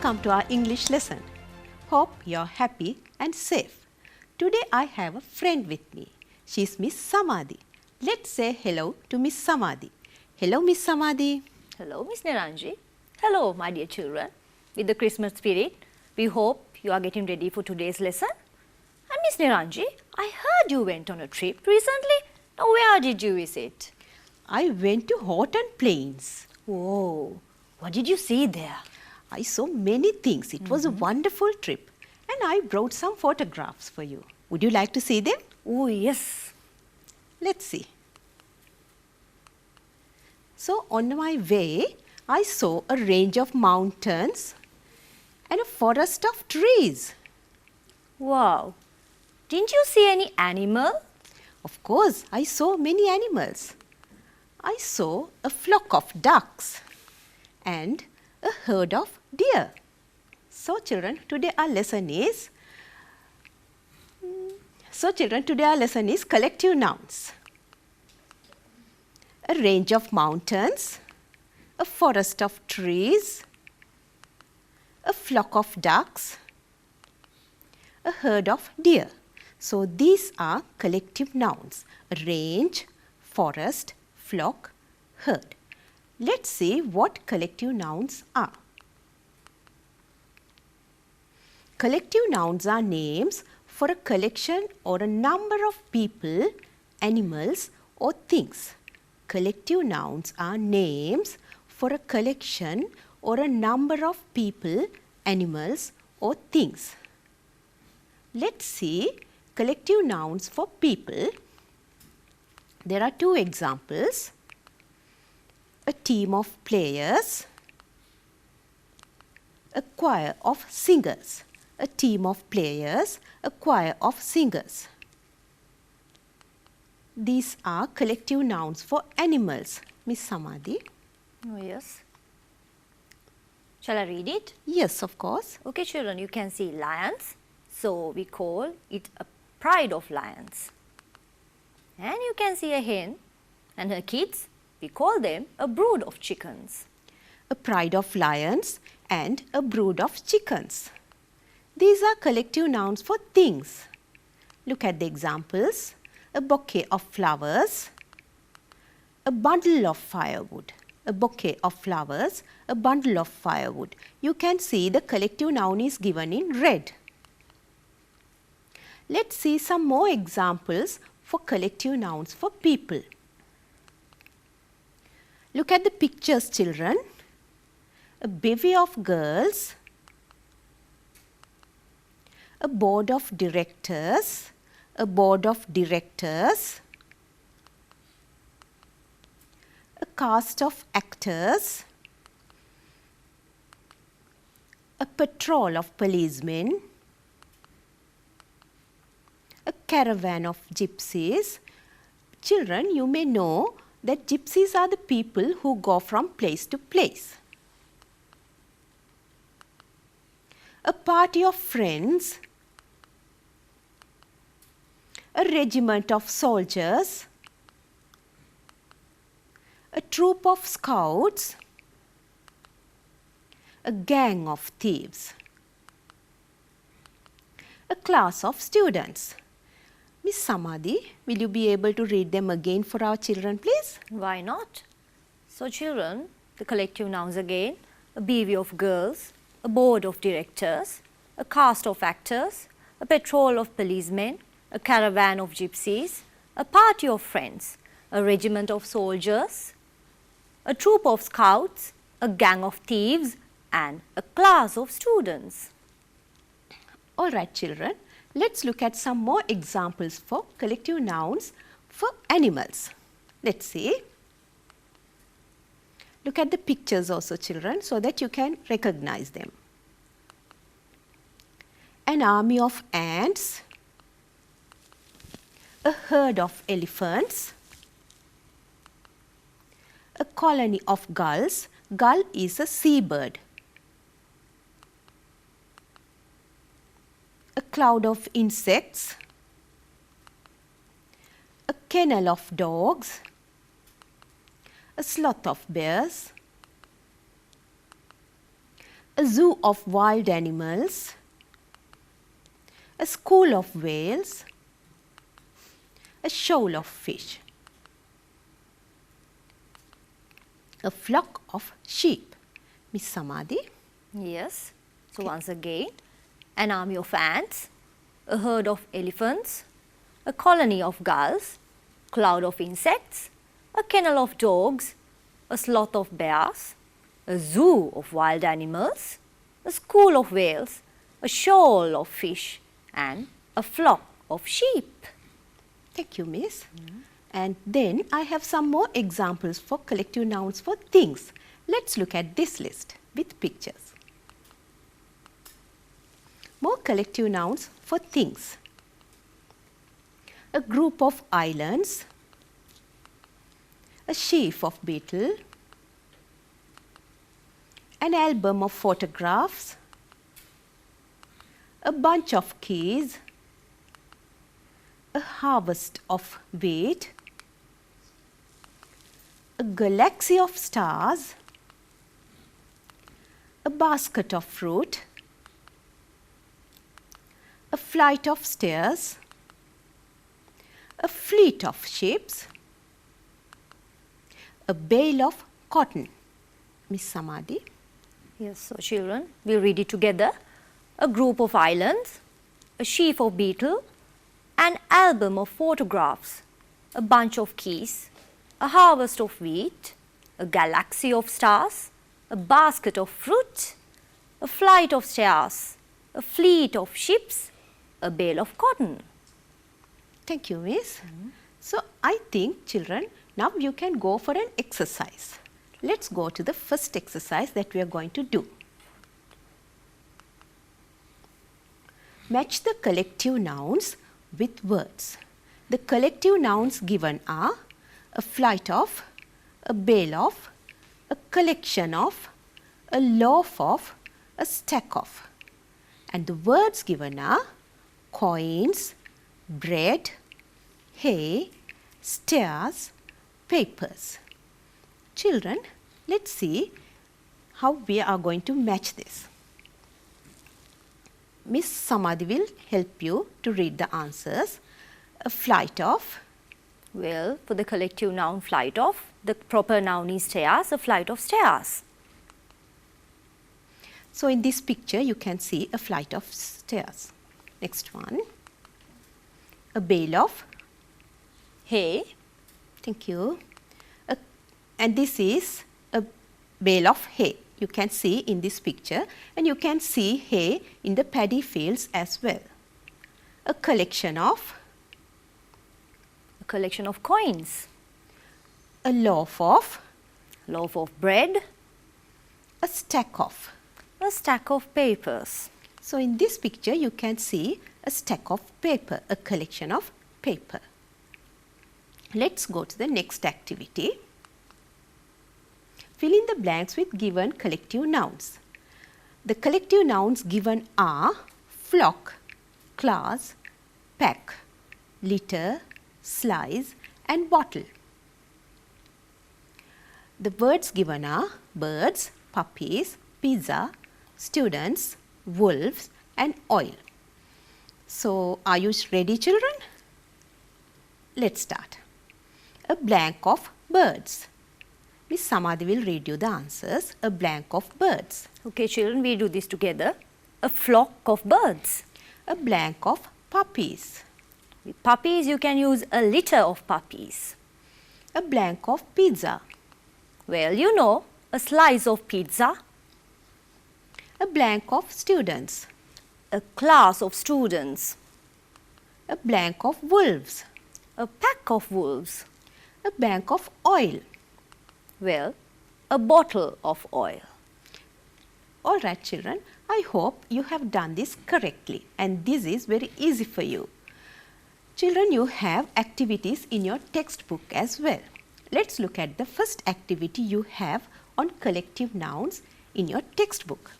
Welcome to our English lesson. Hope you're happy and safe. Today I have a friend with me. She's Miss Samadhi. Let's say hello to Miss Samadhi. Hello, Miss Samadhi. Hello, Miss Niranji. Hello, my dear children. With the Christmas spirit, we hope you are getting ready for today's lesson. And Miss Niranji, I heard you went on a trip recently. Now, where did you visit? I went to Horton Plains. Whoa, what did you see there? I saw many things. It was a wonderful trip. And I brought some photographs for you. Would you like to see them? Oh, yes. Let's see. So, on my way, I saw a range of mountains and a forest of trees. Wow. Didn't you see any animal? Of course, I saw many animals. I saw a flock of ducks and a herd of deer. So children, today our lesson is collective nouns. A range of mountains, a forest of trees, a flock of ducks, a herd of deer. So these are collective nouns: a range, forest, flock, herd. Let's see what collective nouns are. Collective nouns are names for a collection or a number of people, animals or things. Collective nouns are names for a collection or a number of people, animals or things. Let's see collective nouns for people. There are two examples: a team of players, a choir of singers. A team of players, a choir of singers. These are collective nouns for animals. Miss Samadhi. Oh, yes. Shall I read it? Yes, of course. Okay, children, you can see lions. So, we call it a pride of lions. And you can see a hen and her kids. We call them a brood of chickens. A pride of lions and a brood of chickens. These are collective nouns for things. Look at the examples: a bouquet of flowers, a bundle of firewood. A bouquet of flowers, a bundle of firewood. You can see the collective noun is given in red. Let's see some more examples for collective nouns for people. Look at the pictures, children. A bevy of girls, a board of directors, a board of directors, a cast of actors, a patrol of policemen, a caravan of gypsies. Children, you may know that gypsies are the people who go from place to place. A party of friends, a regiment of soldiers, a troop of scouts, a gang of thieves, a class of students. Miss Samadhi, will you be able to read them again for our children, please? Why not? So, children, the collective nouns again: a bevy of girls, a board of directors, a cast of actors, a patrol of policemen, a caravan of gypsies, a party of friends, a regiment of soldiers, a troop of scouts, a gang of thieves, and a class of students. All right, children, let's look at some more examples for collective nouns for animals. Let's see. Look at the pictures also, children, so that you can recognize them. An army of ants, a herd of elephants, a colony of gulls. Gull is a seabird. A cloud of insects, a kennel of dogs, a sloth of bears, a zoo of wild animals, a school of whales, a shoal of fish, a flock of sheep. Miss Samadhi? Yes. So once again, an army of ants, a herd of elephants, a colony of gulls, cloud of insects, a kennel of dogs, a sloth of bears, a zoo of wild animals, a school of whales, a shoal of fish, and a flock of sheep. Thank you, Miss. And then I have some more examples for collective nouns for things. Let's look at this list with pictures. More collective nouns for things. A group of islands, a sheaf of beetle, an album of photographs, a bunch of keys, a harvest of wheat, a galaxy of stars, a basket of fruit, a flight of stairs, a fleet of ships, a bale of cotton. Miss Samadhi? Yes, so children, we'll read it together. A group of islands, a sheaf of beetle, an album of photographs, a bunch of keys, a harvest of wheat, a galaxy of stars, a basket of fruit, a flight of stairs, a fleet of ships, a bale of cotton. Thank you, Miss. So, I think children, now you can go for an exercise. Let's go to the first exercise that we are going to do. Match the collective nouns with words. The collective nouns given are a flight of, a bale of, a collection of, a loaf of, a stack of. And the words given are coins, bread, hay, stairs, papers. Children, let's see how we are going to match this. Miss Samadhi will help you to read the answers. A flight of. Well, for the collective noun flight of, the proper noun is stairs, a flight of stairs. So, in this picture you can see a flight of stairs. Next one. A bale of Hay. Thank you. And this is a bale of hay. You can see in this picture, and you can see hay in the paddy fields as well. A collection of. A collection of coins. A loaf of. Loaf of bread. A stack of. A stack of papers. So, in this picture you can see a stack of paper, a collection of paper. Let's go to the next activity. Fill in the blanks with given collective nouns. The collective nouns given are flock, class, pack, litter, slice and bottle. The words given are birds, puppies, pizza, students, wolves and oil. So, are you ready, children? Let's start. A blank of birds. Miss Samadhi will read you the answers. A blank of birds. Okay, children, we do this together. A flock of birds. A blank of puppies. With puppies, you can use a litter of puppies. A blank of pizza. Well, you know, a slice of pizza. A blank of students. A class of students. A blank of wolves. A pack of wolves. A blank of oil. Well, a bottle of oil. Alright, children, I hope you have done this correctly, and this is very easy for you. Children, you have activities in your textbook as well. Let's look at the first activity you have on collective nouns in your textbook.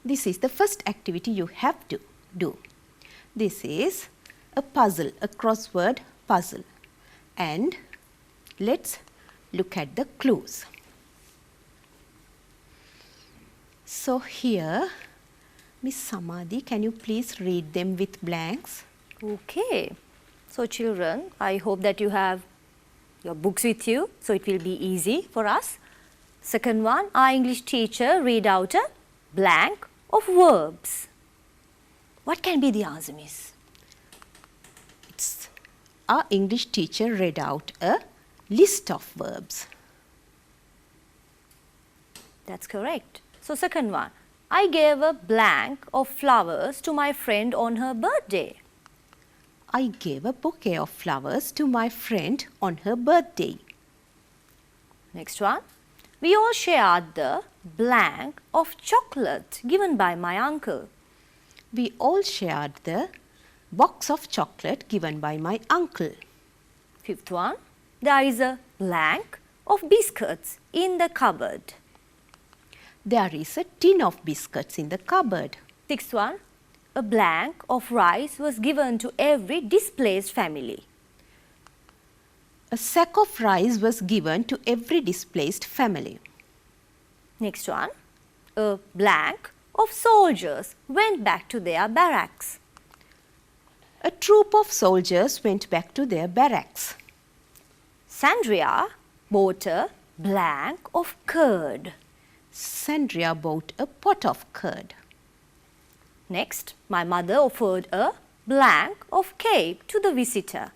This is the first activity you have to do. This is a puzzle, a crossword puzzle, and let's look at the clues. So here, Miss Samadhi, can you please read them with blanks? Okay. So children, I hope that you have your books with you, so it will be easy for us. Second one, our English teacher read out a blank of verbs. What can be the answer, miss? Our English teacher read out a list of verbs. That's correct. So second one, I gave a blank of flowers to my friend on her birthday. I gave a bouquet of flowers to my friend on her birthday. Next one, we all shared the blank of chocolate given by my uncle. We all shared the box of chocolate given by my uncle. Fifth one, there is a blank of biscuits in the cupboard. There is a tin of biscuits in the cupboard. Sixth one, a blank of rice was given to every displaced family. A sack of rice was given to every displaced family. Next one, a blank of soldiers went back to their barracks. A troop of soldiers went back to their barracks. Sandria bought a blank of curd. Sandria bought a pot of curd. Next, my mother offered a blank of cake to the visitor.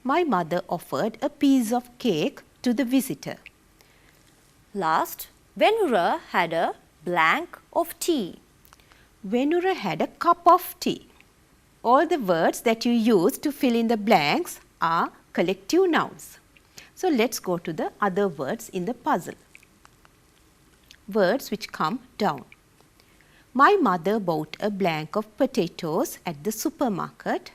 My mother offered a piece of cake to the visitor. Last, Venura had a blank of tea. Venura had a cup of tea. All the words that you use to fill in the blanks are collective nouns. So let's go to the other words in the puzzle. Words which come down. My mother bought a blank of potatoes at the supermarket.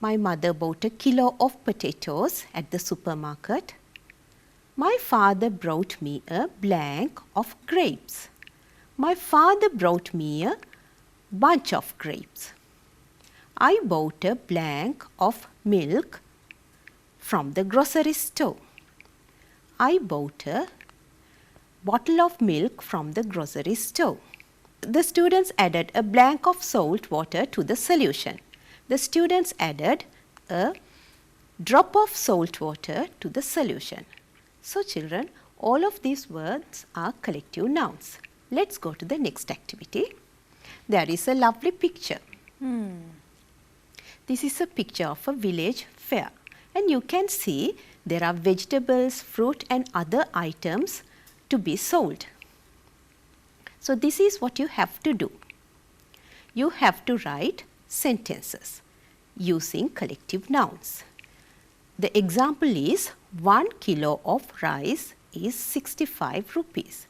My mother bought a kilo of potatoes at the supermarket. My father brought me a blank of grapes. My father brought me a bunch of grapes. I bought a blank of milk from the grocery store. I bought a bottle of milk from the grocery store. The students added a blank of salt water to the solution. The students added a drop of salt water to the solution. So children, all of these words are collective nouns. Let's go to the next activity. There is a lovely picture. This is a picture of a village fair, and you can see there are vegetables, fruit and other items to be sold. So this is what you have to do. You have to write sentences using collective nouns. The example is 1 kilo of rice is 65 rupees.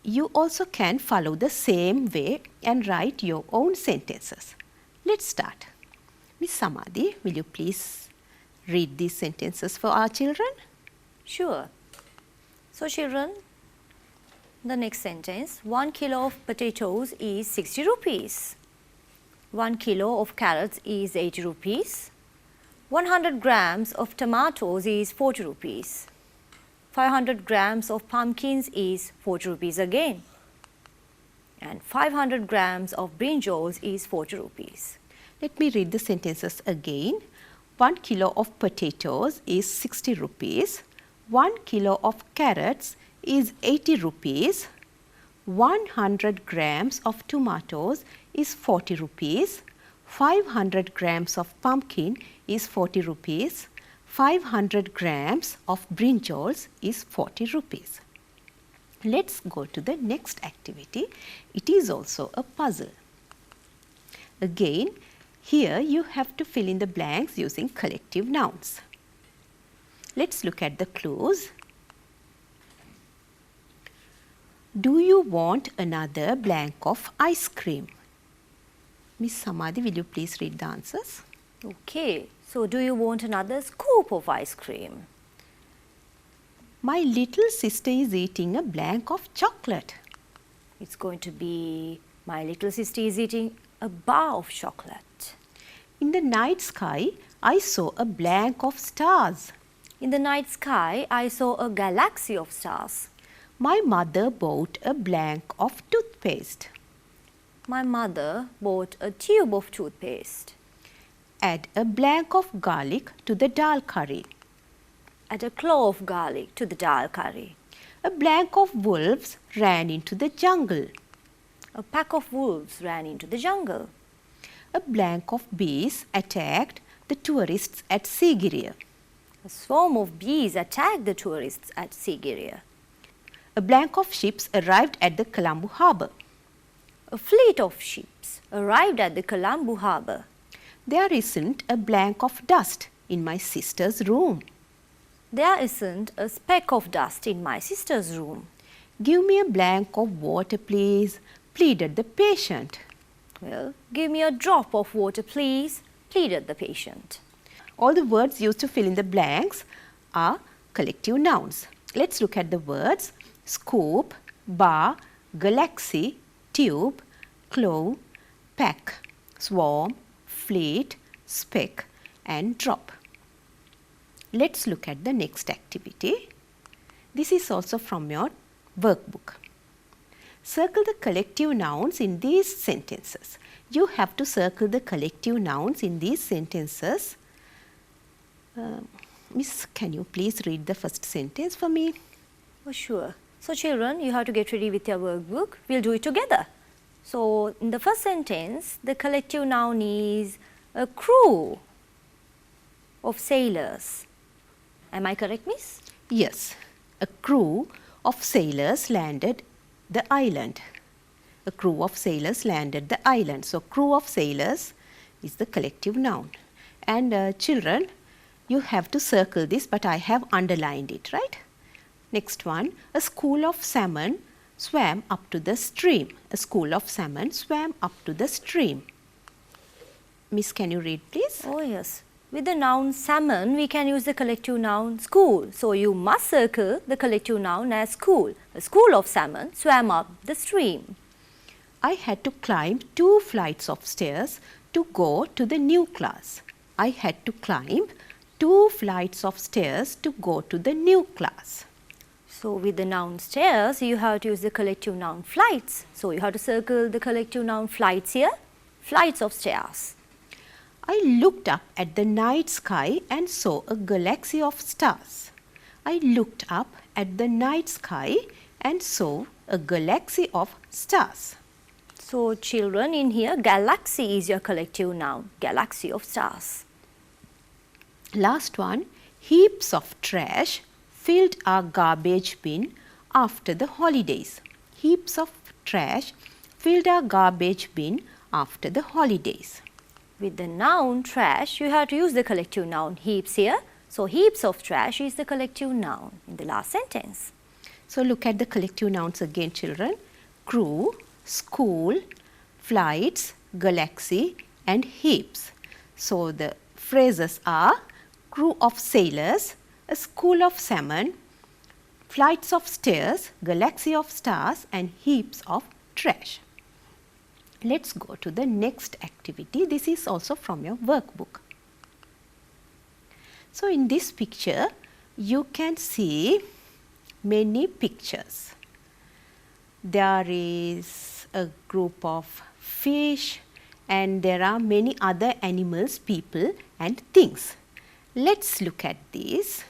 You also can follow the same way and write your own sentences. Let's start. Miss Samadhi, will you please read these sentences for our children? Sure. So children, the next sentence, 1 kilo of potatoes is 60 rupees. 1 kilo of carrots is 80 rupees. 100 grams of tomatoes is 40 rupees. 500 grams of pumpkins is 40 rupees again. And 500 grams of brinjals is 40 rupees. Let me read the sentences again. 1 kilo of potatoes is 60 rupees. 1 kilo of carrots is 80 rupees. 100 grams of tomatoes is 40 rupees. 500 grams of pumpkin is 40 rupees. 500 grams of brinjals is 40 rupees. Let's go to the next activity. It is also a puzzle. Again, here you have to fill in the blanks using collective nouns. Let's look at the clues. Do you want another blank of ice cream? Miss Samadhi, will you please read the answers? Okay, so do you want another scoop of ice cream? My little sister is eating a blank of chocolate. It's going to be, my little sister is eating a bar of chocolate. In the night sky, I saw a blank of stars. In the night sky, I saw a galaxy of stars. My mother bought a blank of toothpaste. My mother bought a tube of toothpaste. Add a blank of garlic to the dal curry. Add a clove of garlic to the dal curry. A blank of wolves ran into the jungle. A pack of wolves ran into the jungle. A blank of bees attacked the tourists at Sigiriya. A swarm of bees attacked the tourists at Sigiriya. A blank of ships arrived at the Colombo harbour. A fleet of ships arrived at the Colombo harbour. There isn't a blank of dust in my sister's room. There isn't a speck of dust in my sister's room. Give me a blank of water, please, pleaded the patient. Well, give me a drop of water, please, pleaded the patient. All the words used to fill in the blanks are collective nouns. Let's look at the words scoop, bar, galaxy, tube, clove, pack, swarm, fleet, speck and drop. Let's look at the next activity. This is also from your workbook. Circle the collective nouns in these sentences. You have to circle the collective nouns in these sentences. Miss, can you please read the first sentence for me? Oh, sure. So children, you have to get ready with your workbook. We'll do it together. So in the first sentence, the collective noun is a crew of sailors. Am I correct, miss? Yes, a crew of sailors landed the island. A crew of sailors landed the island. So crew of sailors is the collective noun. And children, you have to circle this, but I have underlined it, right? Next one, a school of salmon swam up to the stream. A school of salmon swam up to the stream. Miss, can you read please? Oh yes. With the noun salmon, we can use the collective noun school. So you must circle the collective noun as school. A school of salmon swam up the stream. I had to climb 2 flights of stairs to go to the new class. I had to climb 2 flights of stairs to go to the new class. So with the noun stairs, you have to use the collective noun flights. So you have to circle the collective noun flights here. Flights of stairs. I looked up at the night sky and saw a galaxy of stars. I looked up at the night sky and saw a galaxy of stars. So children, in here, galaxy is your collective noun. Galaxy of stars. Last one, heaps of trash filled our garbage bin after the holidays. Heaps of trash filled our garbage bin after the holidays. With the noun trash, you have to use the collective noun heaps here. So heaps of trash is the collective noun in the last sentence. So look at the collective nouns again, children. Crew, school, flights, galaxy and heaps. So the phrases are crew of sailors, a school of salmon, flights of stairs, galaxy of stars and heaps of trash. Let's go to the next activity. This is also from your workbook. So in this picture, you can see many pictures. There is a group of fish and there are many other animals, people and things. Let's look at these.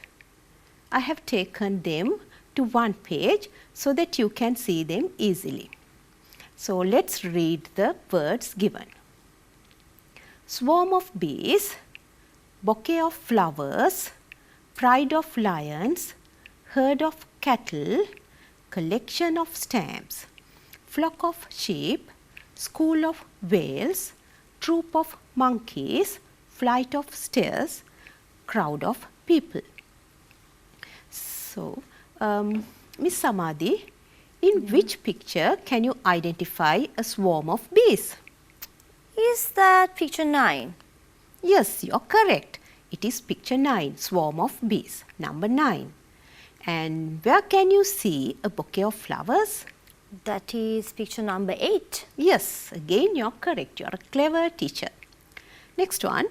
I have taken them to one page so that you can see them easily. So let's read the words given. Swarm of bees, bouquet of flowers, pride of lions, herd of cattle, collection of stamps, flock of sheep, school of whales, troop of monkeys, flight of stairs, crowd of people. So, Miss Samadhi, in which picture can you identify a swarm of bees? Is that picture 9? Yes, you are correct. It is picture 9, swarm of bees, number 9. And where can you see a bouquet of flowers? That is picture number 8. Yes, again you are correct. You are a clever teacher. Next one,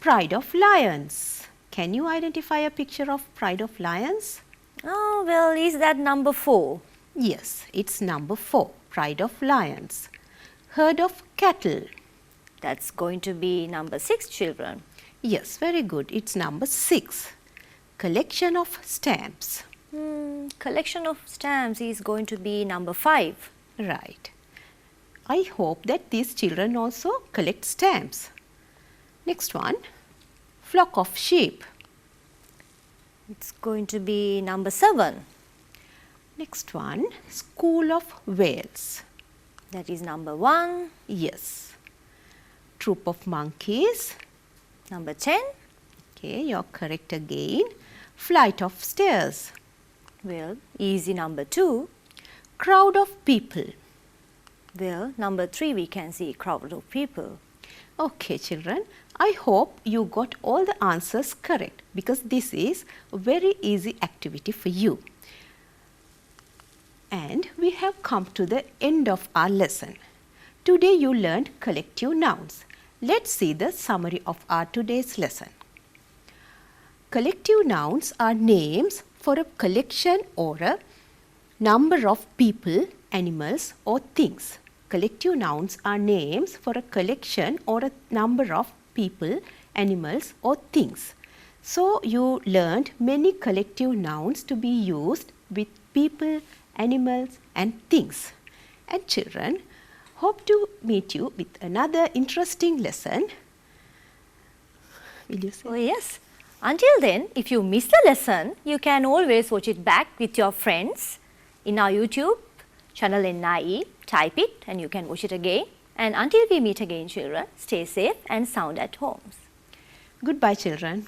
pride of lions. Can you identify a picture of pride of lions? Oh, well, is that number 4? Yes, it's number 4, pride of lions. Herd of cattle. That's going to be number 6, children. Yes, very good. It's number 6. Collection of stamps. Collection of stamps is going to be number 5. Right. I hope that these children also collect stamps. Next one, flock of sheep. It's going to be number 7. Next one, school of whales. That is number 1. Yes. Troop of monkeys. Number 10. Okay, you're correct again. Flight of stairs. Well, easy number 2. Crowd of people. Well, number 3 we can see crowd of people. Okay, children, I hope you got all the answers correct because this is a very easy activity for you. And we have come to the end of our lesson. Today you learned collective nouns. Let's see the summary of our today's lesson. Collective nouns are names for a collection or a number of people, animals or things. Collective nouns are names for a collection or a number of people, animals or things. So you learned many collective nouns to be used with people, animals and things. And children, hope to meet you with another interesting lesson. Will you say? Oh yes. Until then, if you miss the lesson, you can always watch it back with your friends in our YouTube channel NIE. Type it and you can watch it again. And until we meet again, children, stay safe and sound at homes. Goodbye, children.